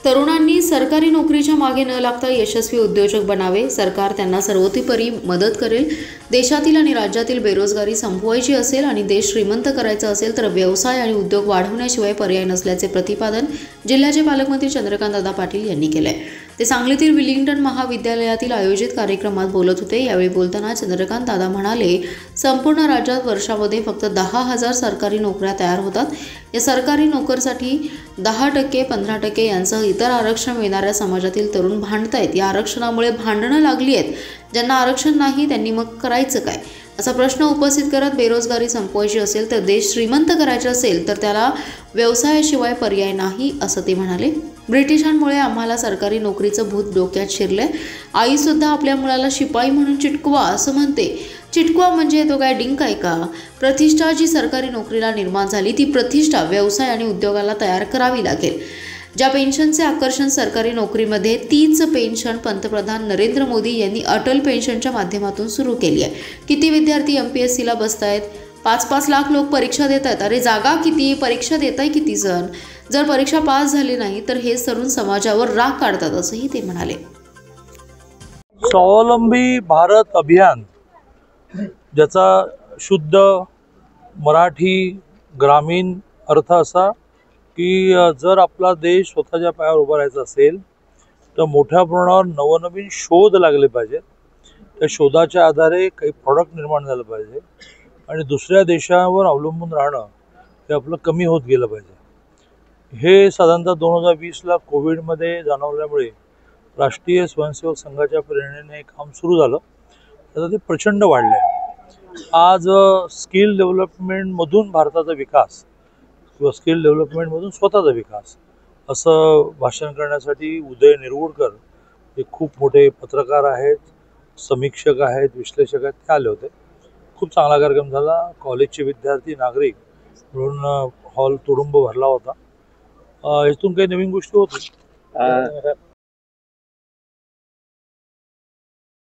तरुणांनी सरकारी नोकरीच्या मागे न लागता यशस्वी उद्योजक बनावे। सरकार त्यांना सर्वतोपरी मदत करेल। देशातील आणि राज्यातील बेरोजगारी संपवायची असेल आणि देश श्रीमंत करायचा असेल तर व्यवसाय आणि उद्योग वाढवण्याशिवाय पर्याय नसल्याचे प्रतिपादन जिल्ह्याचे पालकमंत्री चंद्रकांत दादा पाटील यांनी केले। ते सांगलीतील विलिंग्टन महाविद्यालयातील आयोजित कार्यक्रमात बोलत होते। यावेळी बोलताना चंद्रकांत दादा म्हणाले, संपूर्ण राज्यात वर्षामध्ये फक्त 10,000 सरकारी नोकऱ्या तयार होतात। या सरकारी नोकरीसाठी 10%, 15% यांसह इतर आरक्षण मिळणाऱ्या समाजातील तरुण भांडतायत। या आरक्षणामुळे भांडणं लागली आहेत। ज्यांना आरक्षण नाही त्यांनी मग करायचं काय, असा प्रश्न उपस्थित करत बेरोजगारी संपवायची असेल तर देश श्रीमंत करायचा असेल तर त्याला व्यवसायाशिवाय पर्याय नाही, असं ते म्हणाले। ब्रिटिशांमुळे आम्हाला सरकारी नोकरीचं भूत डोक्यात शिरलंय। आई सुद्धा आपल्या मुलाला शिपाई म्हणून चिटकवा असं म्हणते। चिटकवा म्हणजे तो काय डिंक आहे का? प्रतिष्ठा जी सरकारी नोकरीला निर्माण झाली ती प्रतिष्ठा व्यवसाय आणि उद्योगाला तयार करावी लागेल। ज्या पेन्शनचे आकर्षण सरकारी नोकरीमध्ये, तीच पेन्शन पंतप्रधान नरेंद्र मोदी यांनी अटल पेन्शनच्या माध्यमातून सुरू केली आहे। किती विद्यार्थी MPSCला बसतायत, 5-5 लाख लोक परीक्षा देत आहेत। अरे जागा किती, परीक्षा देताय किती जण? जर परीक्षा पास झाली नाही तर हे तरुण समाजावर राग काढतात, असंही ते म्हणाले। स्वावलंबी भारत अभियान, ज्याचा शुद्ध मराठी ग्रामीण अर्थ असा की जर आपला देश स्वतःच्या पायावर उभा राहायचा असेल तर मोठ्या प्रमाणावर नवनवीन शोध लागले पाहिजेत। त्या शोधाच्या आधारे काही प्रॉडक्ट निर्माण झालं पाहिजे आणि दुसऱ्या देशावर अवलंबून राहणं हे आपलं कमी होत गेलं पाहिजे। हे साधारणतः 2020ला कोविडमध्ये जाणवल्यामुळे राष्ट्रीय स्वयंसेवक संघाच्या प्रेरणेने काम सुरू झालं। आता ते प्रचंड वाढलं आहे। आज स्किल डेव्हलपमेंटमधून भारताचा विकास किंवा स्किल डेव्हलपमेंटमधून स्वतःचा विकास असं भाषण करण्यासाठी उदय निरगुडकर हे खूप मोठे पत्रकार आहेत, समीक्षक आहेत, विश्लेषक आहेत, ते आले होते। खूप चांगला कार्यक्रम झाला। कॉलेजचे विद्यार्थी, नागरिक मिळून हॉल तुडुंब भरला होता। इथून काही नवीन गोष्टी होतील।